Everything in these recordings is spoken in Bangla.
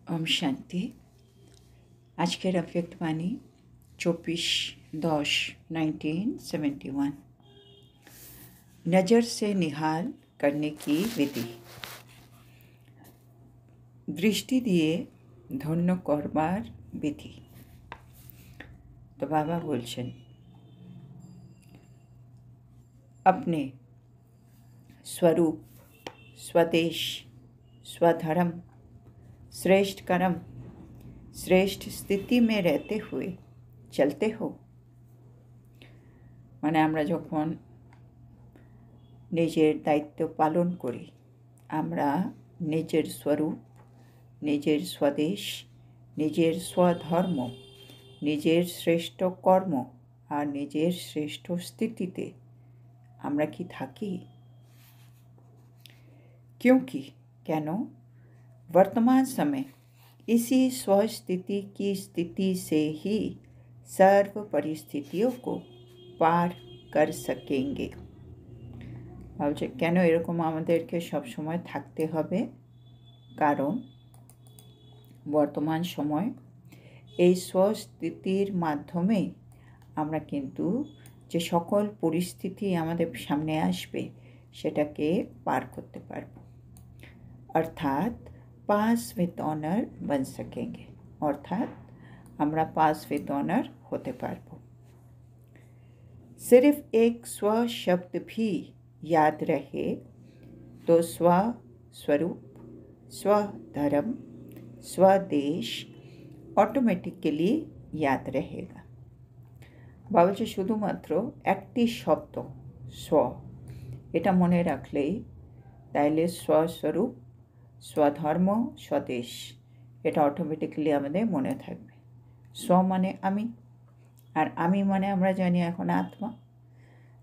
ओम शांति। आज के अव्यक्त वाणी 24/10/1971। नज़र से निहाल करने की विधि। दृष्टि दिए धन्य करबार विधि। तो बाबा बोलছেন अपने स्वरूप, स्वदेश, स्वधर्म, श्रेष्ठ कर्म, श्रेष्ठ स्थिति में रहते हुए चलते हो। মানে আমরা যখন নিজের দায়িত্ব পালন করি, আমরা নিজের স্বরূপ, নিজের স্বদেশ, নিজের স্বধর্ম, নিজের শ্রেষ্ঠ কর্ম আর নিজের শ্রেষ্ঠ স্থিতিতে আমরা কি থাকি? क्योंकि কেন वर्तमान समय इसी स्वस्थिति की स्थिति से ही सर्व परिस्थितियों को पार कर सकेंगे। ভাবছে কেন এরকম আমাদেরকে সবসময় থাকতে হবে? কারণ বর্তমান সময় এই স্বস্থিতির মাধ্যমে আমরা কিন্তু যে সকল পরিস্থিতি আমাদের সামনে আসবে সেটাকে পার করতে পারব, অর্থাৎ पास विद ऑनर बन सकेंगे। अर्थात हमरा पास विद ऑनर होते पारबो। सिर्फ एक स्व शब्द भी याद रहे तो स्व स्वरूप, स्वधर्म, स्वदेश ऑटोमेटिकली याद रहेगा। बाबा शुधुमात्र एकटी शब्द स्व এটা মনে রাখলেই তাইলে স্বস্বরূপ, स्वधर्म, स्वदेश এটা অটোমেটিক্যালি আমাদের মনে থাকবে। স্ব মানে আমি, আর আমি মানে আমরা জানি এখন আত্মা।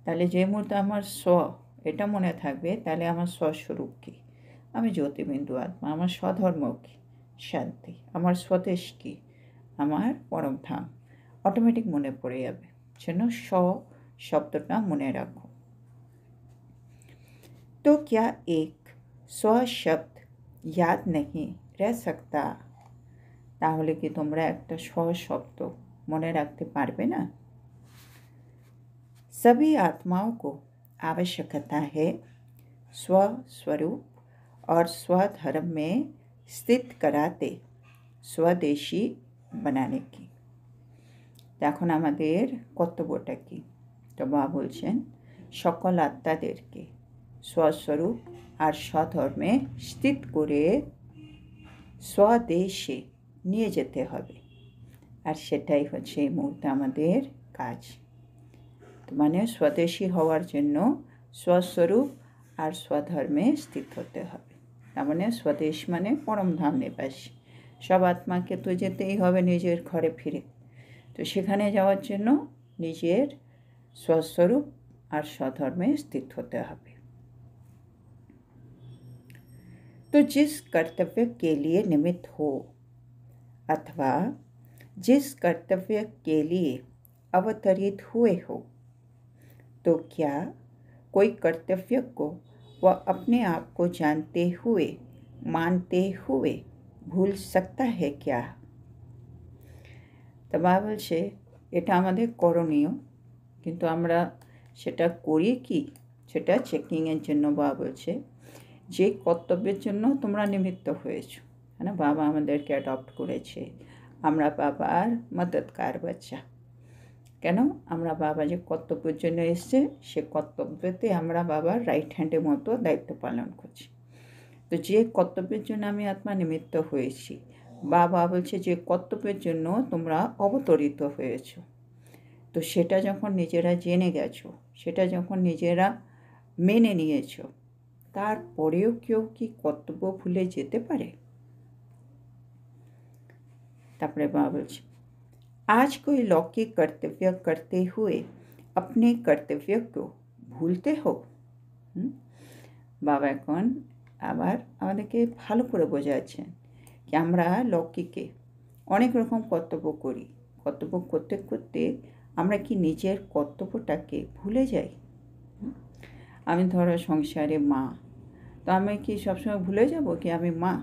তাহলে যে মুহূর্তে আমার স্ব এটা মনে থাকবে তাহলে আমার স্বস্বরূপ কী, আমি জ্যোতিবিন্দু আত্মা, আমার স্বধর্ম কী, শান্তি, আমার স্বদেশ কী, আমার পরম ধাম অটোমেটিক মনে পড়ে যাবে। সেজন্য স্ব শব্দটা মনে রাখো। तो क्या एक स्व शब्द याद नहीं रह सकता? তাহলে কি তোমরা একটা স্ব শব্দ মনে রাখতে পারবে না? सभी आत्माओं को आवश्यकता है स्व स्वरूप और स्वधर्म में स्थित कराते स्वदेशी बनाने की। এখন আমাদের কর্তব্যটা কি? তো বাবা বলছেন সকল আত্মাদেরকে স্বস্বরূপ আর স্বধর্মে স্থিত করে স্বদেশে নিয়ে যেতে হবে, আর সেটাই হচ্ছে এই মুহূর্তে আমাদের কাজ। তো মানে স্বদেশী হওয়ার জন্য স্বস্বরূপ আর স্বধর্মে স্থিত হতে হবে। তার মানে স্বদেশ মানে পরমধাম নিবাসী। সব আত্মাকে তো যেতেই হবে নিজের ঘরে ফিরে। তো সেখানে যাওয়ার জন্য নিজের স্বস্বরূপ আর স্বধর্মে স্থিত হতে হবে। तो जिस कर्तव्य के लिए निमित्त हो अथवा जिस कर्तव्य के लिए अवतरित हुए हो, तो क्या कोई कर्तव्य को वह अपने आप को जानते हुए, मानते हुए भूल सकता है क्या? তো বাবা বলছে এটা আমাদের করণীয়, কিন্তু আমরা সেটা করি কি সেটা চেকিংয়ের জন্য বাবা বলছে যে কর্তব্যের জন্য তোমরা নিমিত্ত হয়েছো। হ্যাঁ, বাবা আমাদেরকে অ্যাডপ্ট করেছে, আমরা বাবার মদতকার বাচ্চা। কেন? আমরা বাবা যে কর্তব্যের জন্য এসছে সে কর্তব্যতে আমরা বাবার রাইট হ্যান্ডের মতো দায়িত্ব পালন করছি। তো যে কর্তব্যের জন্য আমি আত্মা নিমিত্ত হয়েছি, বাবা বলছে যে কর্তব্যের জন্য তোমরা অবতরিত হয়েছো, তো সেটা যখন নিজেরা জেনে গেছো, সেটা যখন নিজেরা মেনে নিয়েছো, তারপরেও কেউ কি কর্তব্য ভুলে যেতে পারে? তারপরে বাবা বলছে आज कोई लौकिक कर्तव्य करते हुए अपने कर्तव्य को भूलते हो। বাবা এখন আবার আমাদেরকে ভালো করে বোঝাচ্ছেন কি আমরা লৌকিকে অনেক রকম কর্তব্য করি, কর্তব্য করতে করতে আমরা কি নিজের কর্তব্যটাকে ভুলে যাই? আমি ধরো সংসারে মা, তো আমি কি সবসময় ভুলে যাব কি আমি মা?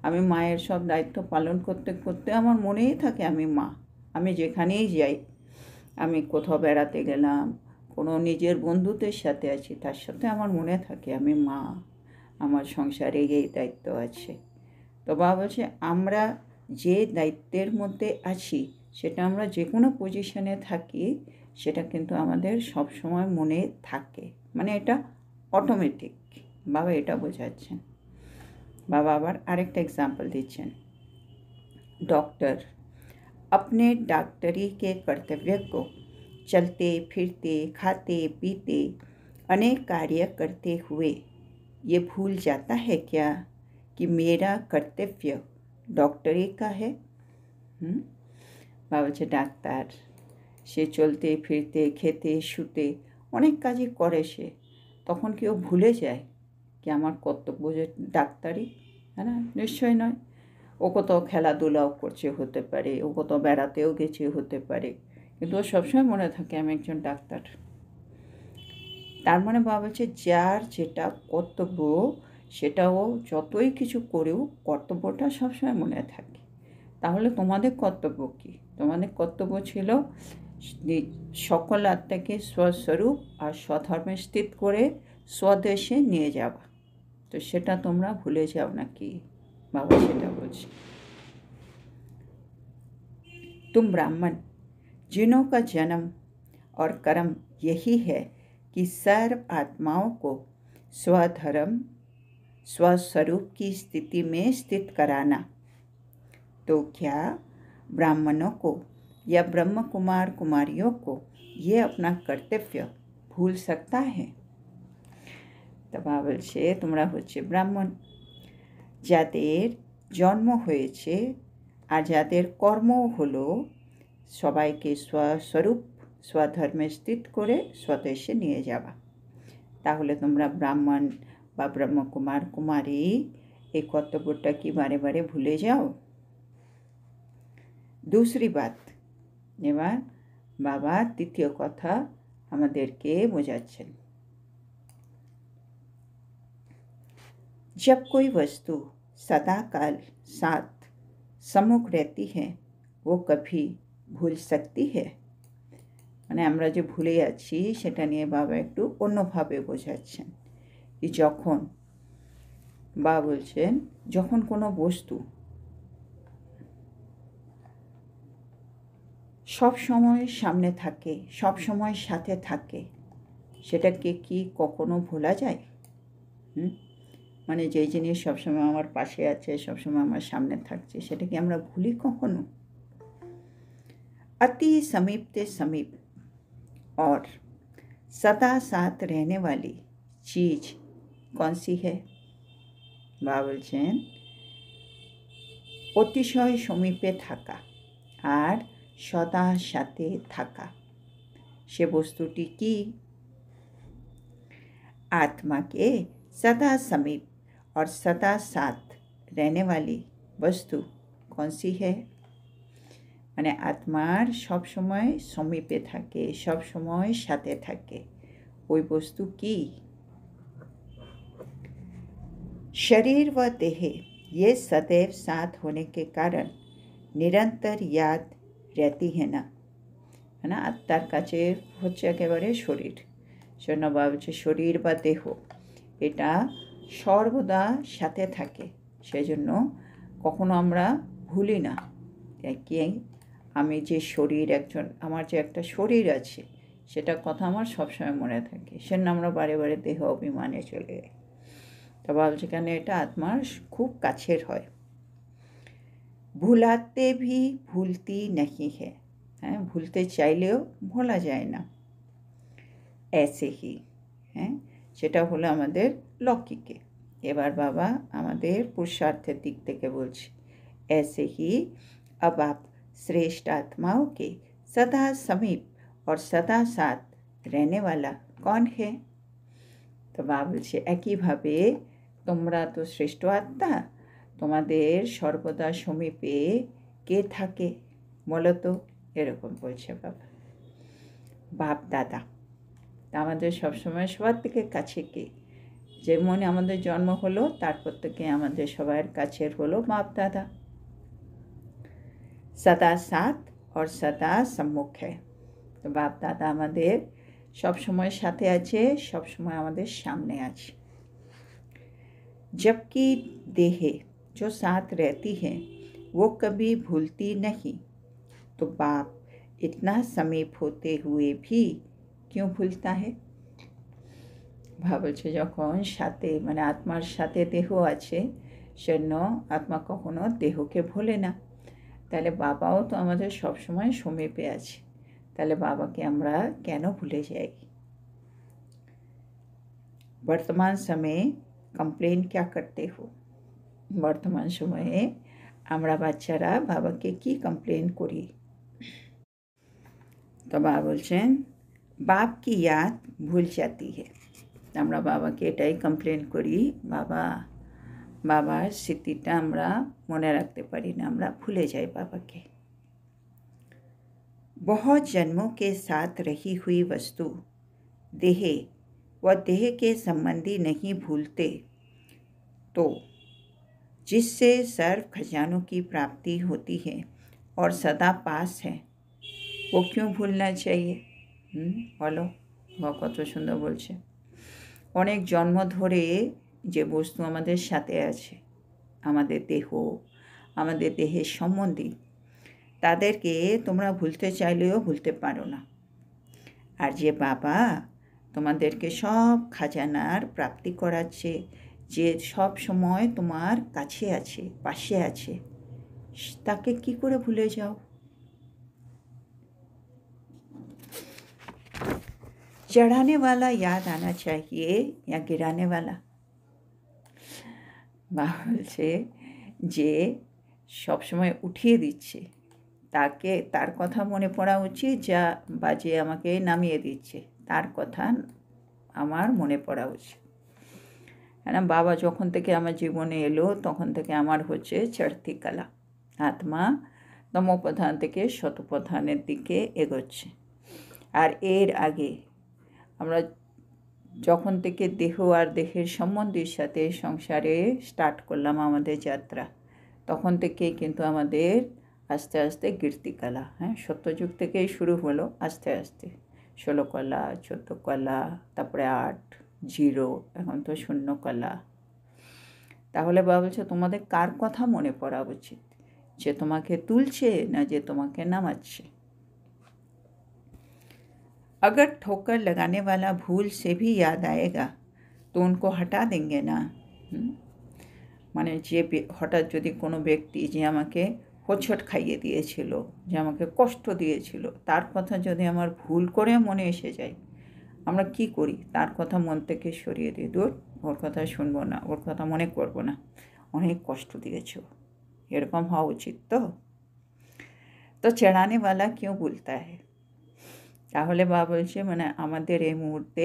আমি মায়ের সব দায়িত্ব পালন করতে করতে আমার মনেই থাকে আমি মা। আমি যেখানেই যাই, আমি কোথাও বেড়াতে গেলাম, কোনো নিজের বন্ধুদের সাথে আছি, তার সাথে আমার মনে থাকে আমি মা, আমার সংসারে এই দায়িত্ব আছে। তো বাবা বলছে আমরা যে দায়িত্বের মধ্যে আছি সেটা আমরা যে কোনো পজিশনে থাকি, সেটা কিন্তু আমাদের সব সময় মনে থাকে, মানে এটা অটোমেটিক। বাবা এটা বোঝাচ্ছেন। बाबा आबार आरेकटा एग्जाम्पल दिच्छेन। डॉक्टर अपने डॉक्टरी के कर्तव्य को चलते फिरते खाते पीते अनेक कार्य करते हुए ये भूल जाता है क्या कि मेरा कर्तव्य डॉक्टरी का है। बाबा जे डाक्तार से चलते फिरते खेते शुते अनेक काजई करे से तखन कि ओ भूले जाए कि आमार कर्तव्य जे डाक्तारी, है ना? निश्चय नय। ओ कोথাও খেলাধুলাও করছে হতে পারে, ও কোথাও বেড়াতেও গেছে হতে পারে, কিন্তু ও সবসময় মনে থাকে আমি একজন ডাক্তার। তার মানে বাবা বলছে যার যেটা কর্তব্য সেটা ও যতই কিছু করেও কর্তব্যটা সবসময় মনে থাকে। তাহলে তোমাদের কর্তব্য কী? তোমাদের কর্তব্য ছিল সকল আত্মাকে স্বস্বরূপ আর স্বধর্মে স্থিত করে স্বদেশে নিয়ে যাওয়া। তো সেটা তোমরা ভুলে যাও নাকি? बाबा সেটা বলছে। तुम ब्राह्मण जिनों का जन्म और कर्म यही है कि सर्व आत्माओं को स्वधर्म स्वस्वरूप की स्थिति में स्थित कराना, तो क्या ब्राह्मणों को या ब्रह्म कुमार कुमारियों को ये अपना कर्तव्य भूल सकता है? तो बाबा বলছে তোমরা হচ্ছে ব্রাহ্মণ, যাদের জন্ম হয়েছে আর যাদের কর্ম হলো সবাইকে স্বস্বরূপ স্বধর্মে স্থিত করে স্বদেশে নিয়ে যাওয়া। তাহলে তোমরা ব্রাহ্মণ বা ব্রহ্মকুমার কুমারী এই কর্তব্যটা কি বারে বারে ভুলে যাও? दूसरी बात, এবার বাবা তৃতীয় কথা আমাদেরকে বোঝাচ্ছেন। जब कोई वस्तु सदा काल साथ सम्मुख रहती है वो कभी भूल सकती है। মানে আমরা যে ভুলে যাচ্ছি সেটা নিয়ে বাবা একটু অন্যভাবে বোঝাচ্ছেন। কি যখন বাবা বলছেন যখন কোনো বস্তু সব সময় সামনে থাকে, সব সময় সাথে থাকে, সেটাকে কি কখনো ভোলা যায়? মানে যেই জিনিস সবসময় আমার পাশে আছে, সবসময় আমার সামনে থাকছে, সেটা কি আমরা ভুলি কখনো? अति समीप से समीप और सदा साथ रहने वाली चीज़ कौन सी है? बाबा বলছেন অতিশয় সমীপে থাকা আর সদা সাথে থাকা সে বস্তুটি কি? आत्मा के सदा समीप और सदा साथ रहने वाली वस्तु कौन सी है? মানে আত্মার সব সময় সমীপে থাকে, সব সময় সাথে থাকে, ওই বস্তু কি? शरीर व देह ये सदैव साथ होने के कारण निरंतर याद रहती है ना, है ना? আত্মার কাছে হচ্ছে একেবারে শরীর, সেজন্য বাবা বলছে শরীর বা দেহ এটা সর্বদা সাথে থাকে, সেজন্য কখনো আমরা ভুলি না কি আমি যে শরীর একজন, আমার যে একটা শরীর আছে সেটা কথা আমার সবসময় মনে থাকে, সেজন্য আমরা বারে বারে দেহ অভিমানে চলে যাই। তো বাবা যেখানে এটা আত্মার খুব কাছের হয়। ভুলাতে ভি ভুলতি নাহি হ্যাঁ, হ্যাঁ ভুলতে চাইলেও ভোলা যায় না। ऐसे ही হ্যাঁ, সেটা হলো আমাদের লৌকিকে। এবার বাবা আমাদের পুরুষার্থের দিক থেকে বলছে ऐसे ही अब आप श्रेष्ठ आत्माओं के सदा समीप और सदा साथ रहने वाला कौन है? তো বাবা বলছে একইভাবে তোমরা তো শ্রেষ্ঠ আত্মা, তোমাদের সর্বদা সমীপে কে থাকে বলো তো? এরকম বলছে বাবা। বাপ দাদা আমাদের সবসময় সবার থেকে কাছে কে? যেমন আমাদের জন্ম হলো তারপর থেকে আমাদের সবার কাছের হলো বাপ দাদা। सदा साथ और सदा सम्मुख है। তো বাপ দাদা আমাদের সব সময় সাথে আছে, সব সময় আমাদের সামনে আছে। जबकि देहे जो साथ रहती है वो कभी भूलती नहीं, तो बाप इतना समीप होते हुए भी क्यों भूलता है? ভাবছে যখন সাথে মানে আত্মার সাথে দেহ আছে, সেজন্য আত্মা কখনো দেহকে ভোলে না। তাহলে বাবাও তো আমাদের সবসময় সমীপে আছে, তাহলে বাবাকে আমরা কেন ভুলে যাই? বর্তমান সময়ে কমপ্লেন क्या करते हो? বর্তমান সময়ে আমরা বাচ্চারা বাবাকে কি কমপ্লেন করি? তো বাবা বলছেন বাপ কি याद ভুল जाती है। আমরা বাবাকে এটাই কমপ্লেন করি, বাবার স্মৃতিটা আমরা মনে রাখতে পারি না, আমরা ভুলে যাই বাবাকে। बहुत जन्मों के साथ रही हुई वस्तु देह व देह के संबंधी नहीं भूलते, तो जिससे सर्व खजानों की प्राप्ति होती है और सदा पास है, वो क्यों भूलना चाहिए? বলো, কত সুন্দর বলছে। অনেক জন্ম ধরে যে বস্তু আমাদের সাথে আছে, আমাদের দেহ, আমাদের দেহের সম্বন্ধী, তাদেরকে তোমরা ভুলতে চাইলেও ভুলতে পারো না। আর যে বাবা তোমাদেরকে সব খাজানার প্রাপ্তি করাচ্ছে, যে সব সময় তোমার কাছে আছে, পাশে আছে, তাকে কি করে ভুলে যাও? चढ़ाने वाला याद आना चाहिए या गिराने वाला? বলছে যে সবসময় উঠিয়ে দিচ্ছে তাকে, তার কথা মনে পড়া উচিত, বা যে আমাকে নামিয়ে দিচ্ছে তার কথা আমার মনে পড়া উচিত। হ্যাঁ, বাবা যখন থেকে আমার জীবনে এলো তখন থেকে আমার হচ্ছে চড়তি কলা, আত্মা তমোপ্রধান থেকে শতপ্রধানের দিকে এগোচ্ছে। আর এর আগে আমরা যখন থেকে দেহ আর দেহের সম্বন্ধীর সাথে সংসারে স্টার্ট করলাম আমাদের যাত্রা, তখন থেকেই কিন্তু আমাদের আস্তে আস্তে কীর্তিকলা, সত্যযুগ থেকেই শুরু হলো, আস্তে আস্তে 16 কলা, 14 কলা, তারপরে 8, 0, এখন তো 0 কলা। তাহলে বাবা বলছে তোমাদের কার কথা মনে পড়া উচিত, যে তোমাকে তুলছে না যে তোমাকে নামাচ্ছে? अगर ठोकर लगाने वाला भूल से भी याद आएगा तो उनको हटा देंगे ना? মানে যে হঠাৎ যদি কোনো ব্যক্তি যে আমাকে হোঁচট খাইয়ে দিয়েছিল, যে আমাকে কষ্ট দিয়েছিল, তার কথা যদি আমার ভুল করে মনে এসে যায়, আমরা কি করি? তার কথা মন থেকে সরিয়ে দিই, দূর, ওর কথা শুনবো না, ওর কথা মনে করবো না, অনেক কষ্ট দিয়েছ, এরকম হওয়া উচিত। তো চড়ানেওয়ালা কেউ বলতা है? তাহলে বাবা বলছে মানে আমাদের এই মুহূর্তে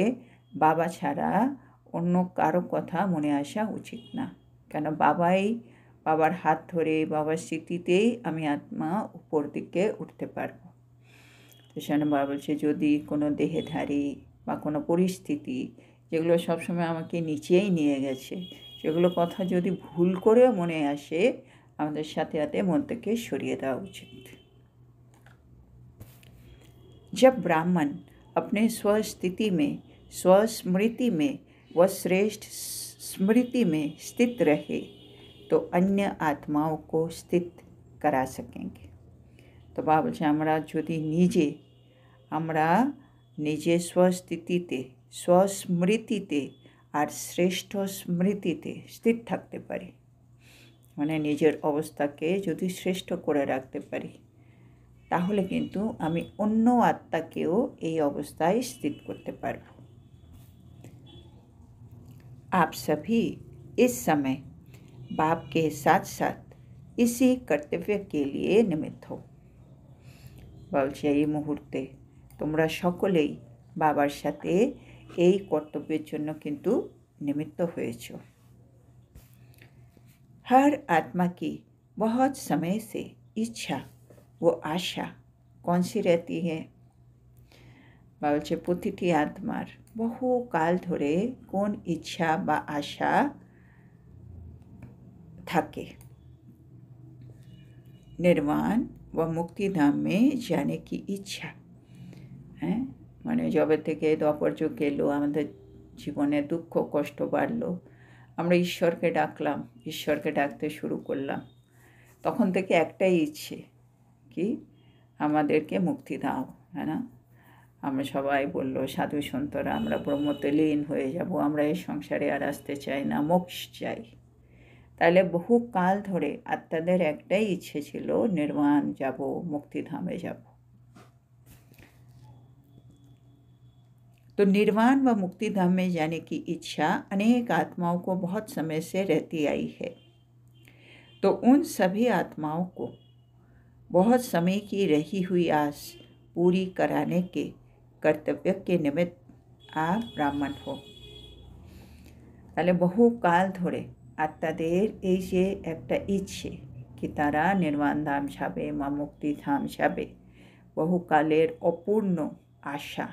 বাবা ছাড়া অন্য কারো কথা মনে আসা উচিত না। কেন? বাবার হাত ধরে, বাবার স্মৃতিতেই আমি আত্মা উপর দিকে উঠতে পারবো। তো সেখানে বাবা বলছে যদি কোনো দেহধারী বা কোনো পরিস্থিতি যেগুলো সবসময় আমাকে নিচেই নিয়ে গেছে, সেগুলো কথা যদি ভুল করেও মনে আসে, আমাদের সাথে সাথে মন থেকে সরিয়ে দেওয়া উচিত। जब ब्राह्मण अपने स्वस्थिति में, स्वस्मृति में व श्रेष्ठ स्मृति में स्थित रहे तो अन्य आत्माओं को स्थित करा सकेंगे। तो बाबा বলছে আমরা নিজে স্বস্থিতিতে, স্বস্মৃতিতে আর শ্রেষ্ঠ স্মৃতিতে স্থির থাকতে পারি, মানে নিজের অবস্থাকে যদি শ্রেষ্ঠ করে রাখতে পারি, তাহলে কিন্তু আমি অন্য আত্মাকেও এই অবস্থায় স্থিত করতে পারব। आप सभी इस समय बाप के साथ साथ इसी कर्तव्य के लिए निमित्त हो। বলছে এই মুহূর্তে তোমরা সকলেই বাবার সাথে এই কর্তব্যের জন্য কিন্তু নিমিত্ত হয়েছ। हर आत्मा की बहुत समय से इच्छा वो आशा कौन सी रहती है? বলছে প্রতিটি আত্মার বহু কাল ধরে কোন ইচ্ছা বা আশা থাকে। निर्वाण व मुक्तिधाम में जाने की इच्छा। হ্যাঁ, মানে যবে থেকে দ্বাপর যুগ এলো, আমাদের জীবনে দুঃখ কষ্ট বাড়লো, আমরা ঈশ্বরকে ডাকলাম, ঈশ্বরকে ডাকতে শুরু করলাম, তখন থেকে একটাই ইচ্ছে, কি আমাদেরকে মুক্তি দাও, হ্যাঁ না? আমরা সবাই বললো, সাধু সন্তরা, আমরা ব্রহ্মতে লীন হয়ে যাব, আমরা এই সংসারে আর আসতে চাই না, মোক্ষ চাই। তাহলে বহু কাল ধরে আত্মাদের একটাই ইচ্ছে ছিল, निर्वाण যাব, मुक्तिधामे যাব। तो निर्वाण व मुक्तिधाम में जाने की इच्छा अनेक आत्माओं को बहुत समय से रहती आई है। तो उन सभी आत्माओं को बहुत समय की रही हुई आस पूरी कराने के कर्तव्य के निमित्त आप ब्राह्मण हो। তাহলে বহু কাল ধরে আত্মাদের এই যে একটা ইচ্ছে কি তারা নির্বাণ ধাম যাবে বা মুক্তিধাম যাবে, বহুকালের অপূর্ণ আশা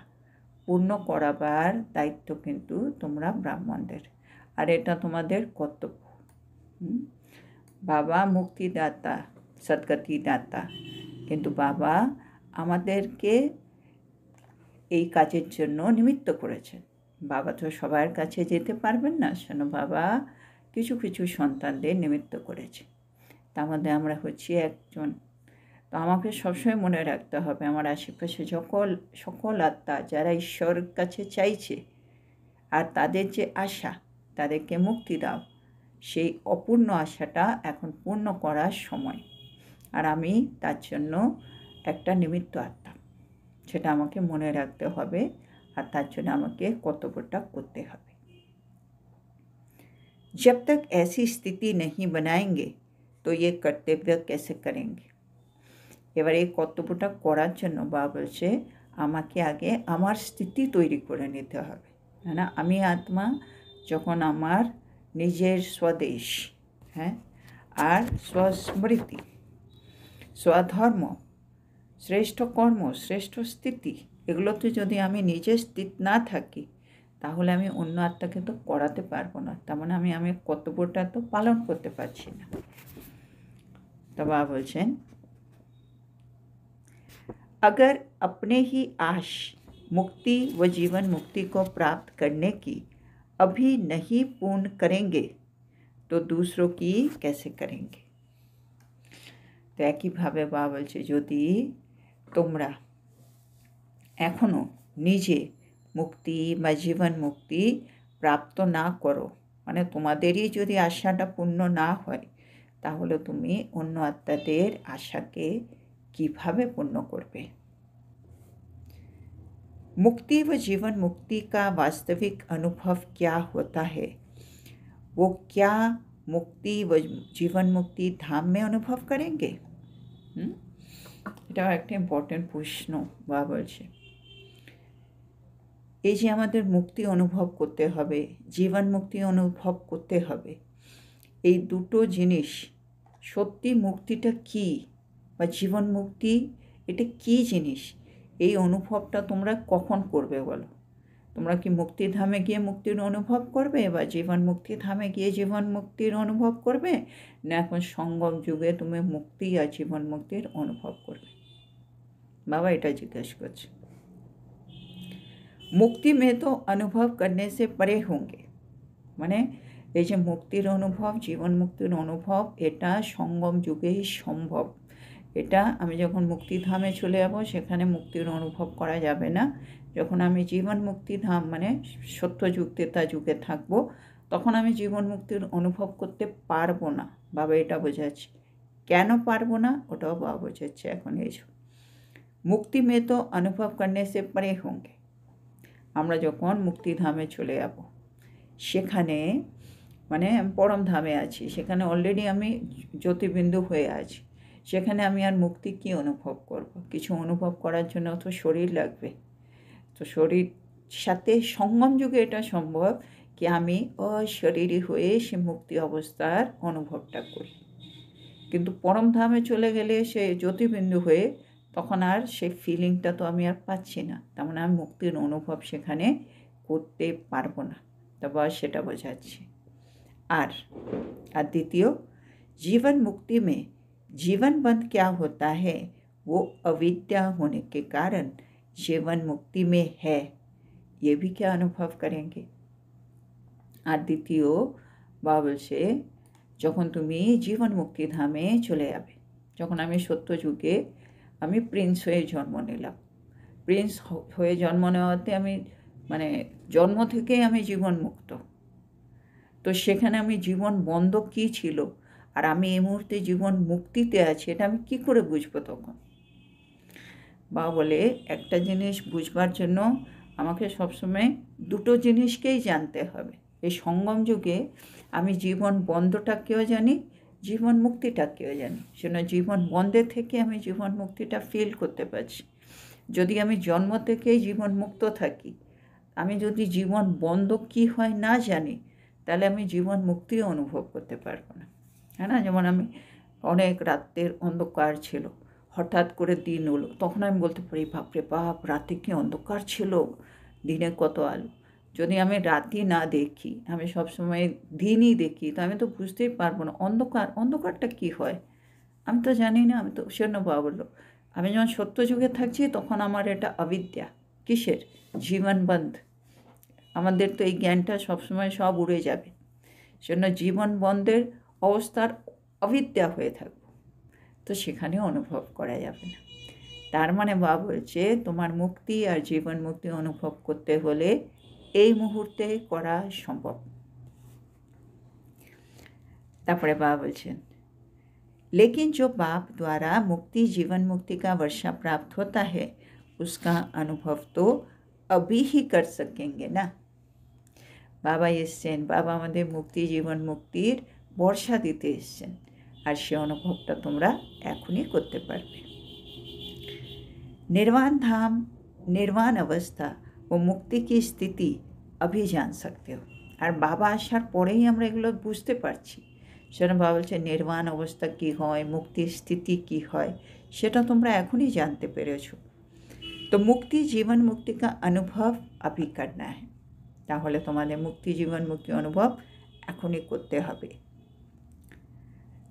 পূর্ণ করাবার দায়িত্ব কিন্তু তোমরা ব্রাহ্মণদের, আর এটা তোমাদের কর্তব্য। বাবা মুক্তিদাতা, সদ্গতিদাতা, কিন্তু বাবা আমাদেরকে এই কাজের জন্য নিমিত্ত করেছেন। বাবা তো সবার কাছে যেতে পারবেন না, শোন, বাবা কিছু কিছু সন্তানদের নিমিত্ত করেছে, তার মধ্যে আমরা হচ্ছি একজন। তো আমাকে সবসময় মনে রাখতে হবে, আমার আশেপাশে সকল আত্মা যারা ঈশ্বরের কাছে চাইছে আর তাদের যে আশা, তাদেরকে মুক্তি দাও, সেই অপূর্ণ আশাটা এখন পূর্ণ করার সময়, আর আমি তার জন্য একটা নিমিত্ত আত্মা, সেটা আমাকে মনে রাখতে হবে, আর তার জন্য আমাকে কর্তব্যটা করতে হবে। जब तक ऐसी स्थिति नहीं बनाएंगे तो ये कर्तव्य कैसे करेंगे। এবার এই কর্তব্যটা করার জন্য বাবা বলছে আমাকে আগে আমার স্থিতি তৈরি করে নিতে হবে, হ্যাঁ না? আমি আত্মা যখন আমার নিজের স্বদেশ, হ্যাঁ, আর স্বস্মৃতি, স্বধর্ম, শ্রেষ্ঠ কর্ম, শ্রেষ্ঠ স্থিতি, এগুলোতে যদি আমি নিজে স্থিত না থাকি, তাহলে আমি অন্য আত্মাকে তো করাতে পারবো না, তার মানে আমি কর্তব্যটা তো পালন করতে পারছি না। তো বাবা বলছেন, अगर अपने ही आश मुक्ति व जीवन मुक्ति को प्राप्त करने की अभी नहीं पूर्ण करेंगे तो दूसरों की कैसे करेंगे। तो একইভাবে বাবা বলছে, যদি তোমরা এখনো নিজে মুক্তি বা জীবন মুক্তি প্রাপ্ত না করো, মানে তোমাদেরই যদি আশাটা পূর্ণ না হয়, তাহলে তুমি অন্য আত্মাদের আশাকে কিভাবে পূর্ণ করবে। मुक्ति व जीवन मुक्ति का वास्तविक अनुभव क्या होता है, वो क्या मुक्ति व जीवन मुक्ति धाम में अनुभव करेंगे। এটাও একটা ইম্পর্টেন্ট প্রশ্ন বাবা বলছে। এই যে আমাদের মুক্তি অনুভব করতে হবে, জীবন মুক্তি অনুভব করতে হবে, এই দুটো জিনিস, সত্যি মুক্তিটা কি বা জীবন মুক্তি এটা কি জিনিস, এই অনুভবটা তোমরা কখন করবে বলো? তোমরা কি মুক্তিধামে গিয়ে মুক্তির অনুভব করবে বা জীবন মুক্তিধামে গিয়ে জীবন মুক্তির অনুভব করবে, না এখন সঙ্গম যুগে তুমি মুক্তি আর জীবন মুক্তির অনুভব করবে? বাবা এটা জিজ্ঞেস করছে। মুক্তি মে তো অনুভব করনে সে পরে হোঙ্গে, মানে এই যে মুক্তির অনুভব, জীবন মুক্তির অনুভব, এটা সঙ্গম যুগেই সম্ভব। এটা আমি যখন মুক্তিধামে চলে যাব, সেখানে মুক্তির অনুভব করা যাবে না। যখন আমি জীবন মুক্তিধাম মানে সত্যযুগ ত্রেতা যুগে থাকবো, তখন আমি জীবন মুক্তির অনুভব করতে পারবো না। বাবা এটা বোঝাচ্ছে। কেন পারবো না ওটাও বাবা বোঝাচ্ছে এখন। এই মুক্তি মে তো অনুভব করনে সে পরে হোঙ্গে, আমরা যখন মুক্তিধামে চলে যাব, সেখানে মানে পরম ধামে আছি, সেখানে অলরেডি আমি জ্যোতিবিন্দু হয়ে আছি, সেখানে আমি আর মুক্তি কী অনুভব করব? কিছু অনুভব করার জন্য তো শরীর লাগবে। তো শরীর সাথে সঙ্গম যুগে এটা সম্ভব কি আমি অশরীরী হয়ে সে মুক্তি অবস্থার অনুভবটা করি, কিন্তু পরম ধামে চলে গেলে সে জ্যোতিবিন্দু হয়ে তখন আর সেই ফিলিংটা তো আমি আর পাচ্ছি না, তার মানে আমি মুক্তির অনুভব সেখানে করতে পারবো না। তো বাবা সেটা বোঝাচ্ছি। আর द्वितीय, जीवन मुक्ति में जीवन बंध क्या होता है, वो अविद्या होने के कारण जीवन मुक्ति में है, ये भी क्या अनुभव करेंगे। আর দ্বিতীয় বাবা বলছে, যখন তুমি জীবন মুক্তি ধামে চলে যাবে, যখন আমি সত্য যুগে আমি প্রিন্স হয়ে জন্ম নিলাম, প্রিন্স হয়ে জন্ম নেওয়াতে আমি মানে জন্ম থেকেই আমি জীবন মুক্ত। তো সেখানে আমি জীবন বন্ধ কী ছিল আর আমি এই মুহূর্তে জীবন মুক্তিতে আছি, এটা আমি কি করে বুঝবো তখন। বা বলে একটা জিনিস বুঝবার জন্য আমাকে সবসময় দুটো জিনিসকেই জানতে হবে। এই সঙ্গম যুগে আমি জীবন বন্ধটাকেও জানি, জীবন মুক্তিটাকেও জানি। সেজন্য জীবন বন্ধের থেকে আমি জীবন মুক্তিটা ফিল করতে পারছি। যদি আমি জন্ম থেকেই জীবন মুক্ত থাকি, আমি যদি জীবন বন্ধ কী হয় না জানি, তাহলে আমি জীবন মুক্তিও অনুভব করতে পারবো না, হ্যাঁ না। যেমন আমি অনেক রাতের অন্ধকার ছিল, হঠাৎ করে দিন হলো, তখন আমি বলতে পারি বাপরে বাপ, রাতে কি অন্ধকার ছিল, দিনে কত আলো। যদি আমি রাতি না দেখি, আমি সবসময় দিনই দেখি, তো আমি তো বুঝতেই পারবো না অন্ধকারটা কী হয়, আমি তো জানি না। আমি তো সেজন্য বাবা বললো, আমি যখন সত্য যুগে থাকছি তখন আমার এটা অবিদ্যা। কিসের? জীবন বন্ধ। আমাদের তো এই জ্ঞানটা সবসময় সব উড়ে যাবে, সেজন্য জীবন বন্ধের অবস্থার অবিদ্যা হয়ে থাকবো, তো সেখানে অনুভব করা যাবে না। তার মানে বাবা বলছে, তোমার মুক্তি আর জীবন মুক্তি অনুভব করতে হলে এই মুহূর্তে করা সম্ভব। তারপরে বাবা বলছেন, लेकिन जो बाप द्वारा मुक्ति जीवन मुक्ति का वर्षा प्राप्त होता है, उसका अनुभव तो अभी ही कर सकेंगे ना। বাবা এসছেন, বাবা আমাদের মুক্তি জীবন মুক্তির বর্ষা দিতে এসছেন, আর সে অনুভবটা তোমরা এখনই করতে পারবে। निर्वाण धाम, निर्वाण अवस्था ও মুক্তি কি স্থিতি अभी जान सकते हो। আর বাবা আসার পরেই আমরা এগুলো বুঝতে পারছি। সেটা বাবা বলছে নির্বাণ অবস্থা কী হয়, মুক্তির স্থিতি কী হয়, সেটা তোমরা এখনই জানতে পেরেছো। তো মুক্তি জীবন মুক্তি কা অনুভব अभी करना है, তাহলে তোমাদের মুক্তি জীবন মুক্তি অনুভব এখনই করতে হবে।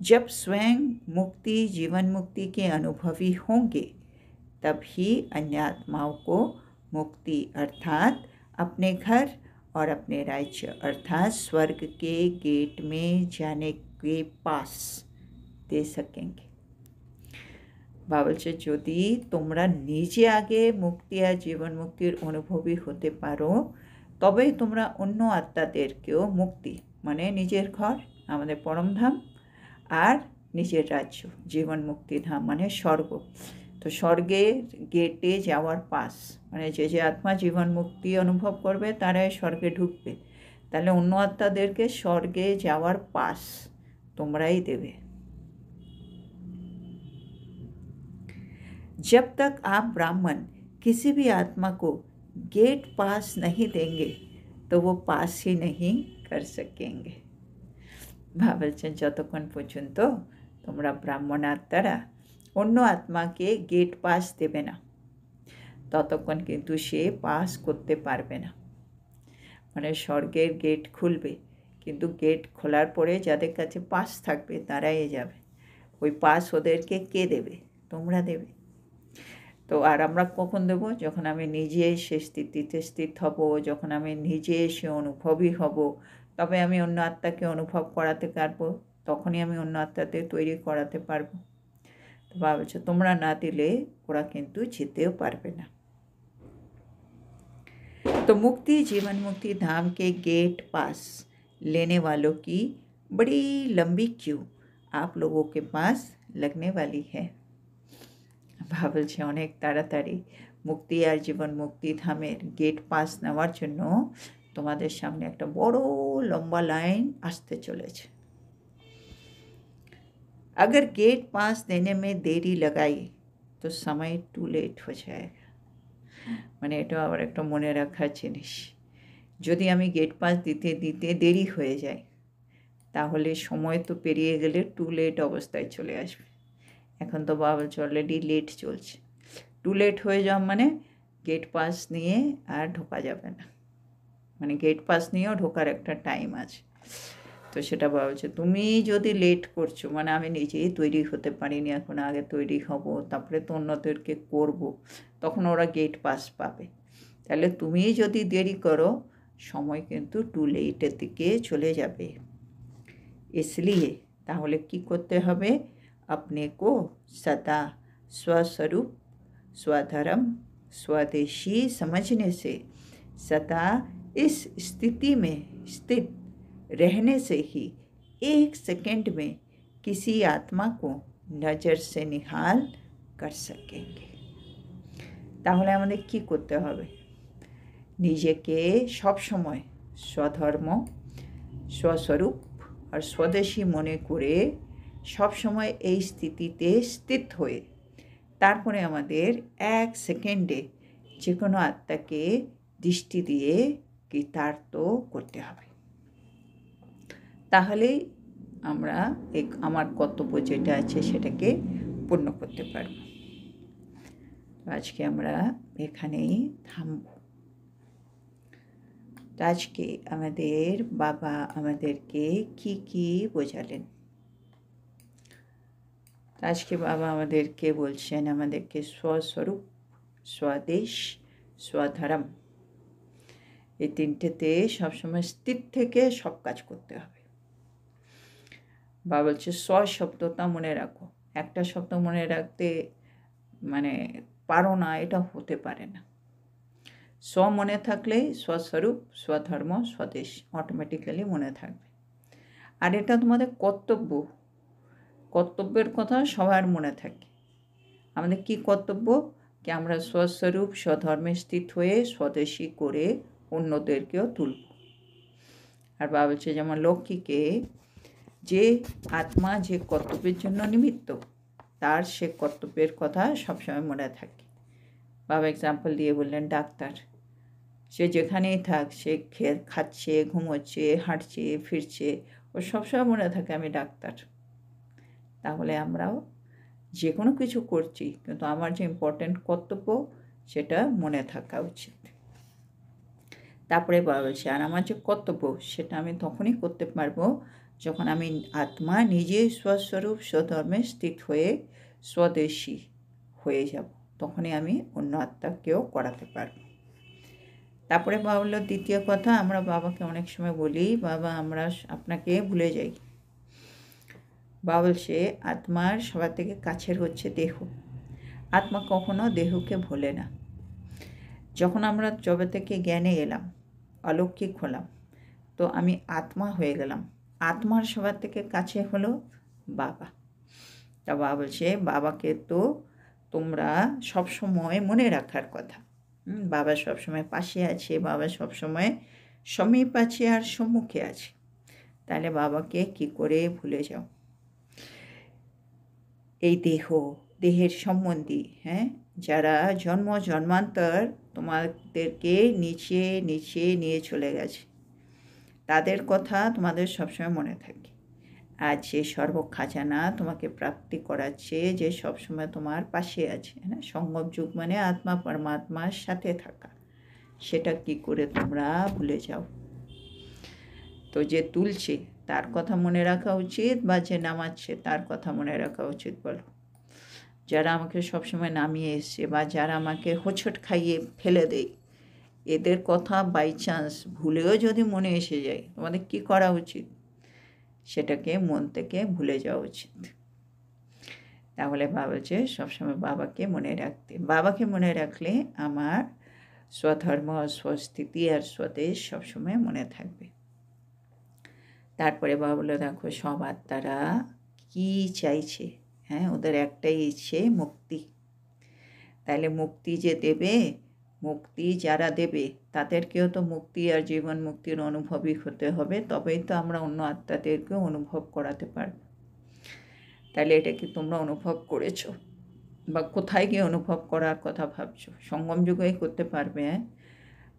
जब स्वयं मुक्ति जीवन मुक्ति के अनुभवी होंगे, तभी अन्य आत्माओं को मुक्ति अर्थात अपने घर और अपने राज्य अर्थात स्वर्ग के गेट में जाने के पास दे सकेंगे। বাবা বলছে, যদি তোমরা নিজে আগে মুক্তি আর জীবন মুক্তির অনুভবী হতে পারো, তবেই তোমরা অন্য আত্মাদেরকেও মুক্তি মানে নিজের ঘর আমাদের পরমধাম আর নিজের রাজ্য জীবন মুক্তি ধাম মানে স্বর্গ, তো স্বর্গের গেটে যাওয়ার পাস মানে যে যে আত্মা জীবন মুক্তি অনুভব করবে তারাই স্বর্গে ঢুকবে। তাহলে অন্য আত্মাদেরকে স্বর্গে যাওয়ার পাস তোমরাই দেবে। जब तक आप ब्राह्मण किसी भी आत्मा को गेट पास नहीं देंगे, तो वो पास ही नहीं कर सकेंगे। বাবা বলছেন, যতক্ষণ পর্যন্ত তোমরা ব্রাহ্মণ আত্মারা অন্য আত্মাকে গেট পাস দেবে না, ততক্ষণ কিন্তু সে পাস করতে পারবে না। মানে স্বর্গের গেট খুলবে, কিন্তু গেট খোলার পরে যাদের কাছে পাস থাকবে তারাই যাবে। ওই পাস ওদেরকে কে দেবে? তোমরা দেবে। তো আর আমরা কখন দেবো? যখন আমি নিজে সে স্থিতিতে স্থিত হব, যখন আমি নিজে সে অনুভবী হব, তবে আমি অন্য আত্মাকে অনুভব করাতে পারবো, তখনই আমি অন্য আত্মাতে তৈরি করাতে পারবো। তো বাবা বলছে, তোমরা না দিলে ওরা কিন্তু যেতেও পারবে না। तो मुक्ति जीवन मुक्ति धाम के गेट पास लेने वालों की बड़ी लंबी क्यू आप लोगों के पास लगने वाली है। বাবা বলছে, অনেক তাড়াতাড়ি মুক্তি আর জীবন মুক্তি ধামের গেট পাস নেওয়ার জন্য তোমাদের সামনে একটা বড় লম্বা লাইন আসতে চলেছে। अगर गेट पास देने में देरी लगाई तो समय टू लेट हो जाएगा। মানে এটা আবার একটা মনে রাখার জিনিস, যদি আমি গেট পাস দিতে দিতে দেরি হয়ে যায়, তাহলে সময় তো পেরিয়ে গেলে টু লেট অবস্থায় চলে আসবে। এখন তো বাবা বলছে অলরেডি লেট চলছে। টু লেট হয়ে যাওয়া মানে গেট পাস নিয়ে আর ঢোকা যাবে না। মানে গেট পাস নিয়েও ঢোকার একটা টাইম আছে। তো সেটা বাবা বলছে তুমি যদি লেট করছো, মানে আমি নিজেই তৈরি হতে পারিনি এখন, আগে তৈরি হব তারপরে তো অন্যদেরকে করব, তখন ওরা গেট পাস পাবে। তাহলে তুমি যদি দেরি করো সময় কিন্তু টু লেটের দিকে চলে যাবে। इसलिए তাহলে কি করতে হবে, अपने को सदा स्वस्वरूप स्वधर्म स्वदेशी समझने से सदा इस स्थिति में स्थित रहने से ही एक सेकंड में किसी आत्मा को नज़र से निहाल कर सकेंगे। তাহলে আমাদের কি করতে হবে, নিজেকে সব সময় স্বধর্ম স্বস্বরূপ আর স্বদেশী মনে করে সব সময় এই স্থিতিতে স্থিত হয়ে তারপরে আমাদের এক সেকেন্ডে যে কোনো আত্মাকে দৃষ্টি দিয়ে কৃতার্থ করতে হবে। তাহলেই আমরা আমার কর্তব্য যেটা আছে সেটাকে পূর্ণ করতে পারব। আজকে আমরা এখানেই থামব। আজকে আমাদের বাবা আমাদেরকে কি বোঝালেন। আজকে বাবা আমাদেরকে বলছেন আমাদেরকে স্বস্বরূপ স্বদেশ স্বধর্ম এই তিনটেতে সবসময় স্থির থেকে সব কাজ করতে হবে। বাবা বলছে স্ব শব্দটা মনে রাখো, একটা শব্দ মনে রাখতে মানে পারো না, এটা হতে পারে না। স্ব মনে থাকলে স্বস্বরূপ স্বধর্ম স্বদেশ অটোমেটিক্যালি মনে থাকবে। আর এটা তোমাদের কর্তব্যের কথা সবার মনে থাকে। আমাদের কি কর্তব্য, কি আমরা স্বস্বরূপ স্বধর্মে স্থিত হয়ে স্বদেশী করে অন্যদেরকেও তুলব। আর বাবা বলছে যেমন লক্ষ্মীকে যে আত্মা যে কর্তব্যের জন্য নিমিত্ত তার সে কর্তব্যের কথা সবসময় মনে থাকে। বাবা এক্সাম্পল দিয়ে বললেন ডাক্তার, সে যেখানেই থাক সে খাচ্ছে ঘুমোচ্ছে হাঁটছে ফিরছে, ও সবসময় মনে থাকে আমি ডাক্তার। তাহলে আমরাও যে কোনো কিছু করছি কিন্তু আমার যে ইম্পর্ট্যান্ট কর্তব্য সেটা মনে থাকা উচিত। তারপরে বাবা বলছে আর আমার যে কর্তব্য সেটা আমি তখনই করতে পারবো যখন আমি আত্মা নিজে স্বস্বরূপ স্বধর্মে স্থিত হয়ে স্বদেশী হয়ে যাব, তখনই আমি অন্য আত্মাকেও করাতে পারব। তারপরে বাবা বলল দ্বিতীয় কথা, আমরা বাবাকে অনেক সময় বলি বাবা আমরা আপনাকে ভুলে যাই। বাবা বলছে আত্মার সবার থেকে কাছের হচ্ছে দেহ, আত্মা কখনো দেহকে ভোলে না। যখন আমরা জগৎ থেকে জ্ঞানে এলাম অলৌকিক হলাম তো আমি আত্মা হয়ে গেলাম, আত্মার সবার থেকে কাছে হলো বাবা। তা বাবা বলছে বাবাকে তো তোমরা সবসময় মনে রাখার কথা। বাবা সবসময় পাশে আছে, বাবা সবসময় সমীপ আছে আর সম্মুখে আছে, তাহলে বাবাকে কি করে ভুলে যাও। এই দেহের সম্বন্ধী যারা জন্ম জন্মান্তর তোমাদেরকে নিচে নিয়ে চলে গেছে তাদের কথা তোমাদের সবসময় মনে থাকে। আর যে সর্বখাজানা তোমাকে প্রাপ্তি করাচ্ছে, যে সবসময় তোমার পাশে আছে, সঙ্গম যুগ মানে আত্মা পরমাত্মার সাথে থাকা, সেটা কি করে তোমরা ভুলে যাও। তো যে তুলছে তার কথা মনে রাখা উচিত বা যে নামাচ্ছে তার কথা মনে রাখা উচিত বলো। যারা আমাকে সবসময় নামিয়ে এসছে বা যারা আমাকে হোঁচট খাইয়ে ফেলে দেয় এদের কথা বাই চান্স ভুলেও যদি মনে এসে যায় তোমাদের কি করা উচিত, সেটাকে মন থেকে ভুলে যাওয়া উচিত। তাহলে বাবা বলছে সবসময় বাবাকে মনে রাখতে, বাবাকে মনে রাখলে আমার স্বধর্ম স্বস্থিতি আর স্বদেশ সবসময় মনে থাকবে। তারপরে বাবা বলে দেখো সব আত্মারা কী চাইছে, ওদের একটাই ইচ্ছে মুক্তি। তাহলে মুক্তি যে দেবে, মুক্তি যারা দেবে তাদেরকেও তো মুক্তি আর জীবন মুক্তির অনুভবই হতে হবে, তবেই তো আমরা অন্য আত্মাদেরকেও অনুভব করাতে পারব। তাহলে এটা কি তোমরা অনুভব করেছো বা কোথায় গিয়ে অনুভব করার কথা ভাবছো? সঙ্গম যুগেই করতে পারবে।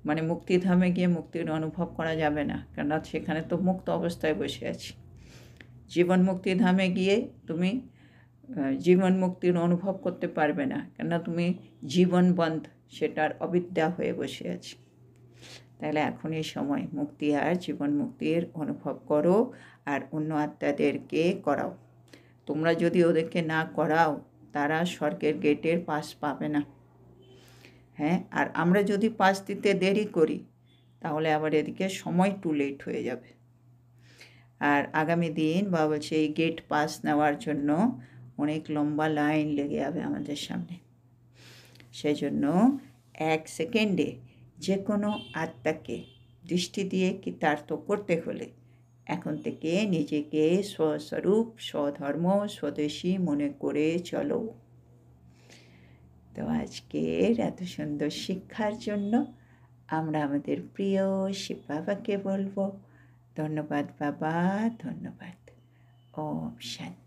মানে মুক্তিধামে গিয়ে মুক্তির অনুভব করা যাবে না, কেননা সেখানে তো মুক্ত অবস্থায় বসে আছি। জীবন মুক্তিধামে গিয়ে তুমি জীবন মুক্তির অনুভব করতে পারবে না, কেননা তুমি জীবন বন্ধ, সেটার অবিদ্যা হয়ে বসে আছি। তাহলে এখনই সময় মুক্তি আর জীবন মুক্তির অনুভব করো আর অন্য আত্মাদেরকে করাও। তোমরা যদি ওদেরকে না করাও তারা স্বর্গের গেটের পাস পাবে না। হ্যাঁ, আর আমরা যদি পাস দিতে দেরি করি তাহলে আবার এদিকে সময় টু লেট হয়ে যাবে। আর আগামী দিন বাবা বলছে এই গেট পাস নেওয়ার জন্য অনেক লম্বা লাইন লেগে যাবে আমাদের সামনে। সেই জন্য 1 সেকেন্ডে যে কোনো আত্মাকে দৃষ্টি দিয়ে কৃতার্থ করতে হলে এখন থেকে নিজেকে স্বস্বরূপ, স্বধর্ম, স্বদেশী মনে করে চলো। তো আজকের এত সুন্দর শিক্ষার জন্য আমরা আমাদের প্রিয় শিব বাবাকে বলবো ধন্যবাদ বাবা, ধন্যবাদ। ওম শান্তি।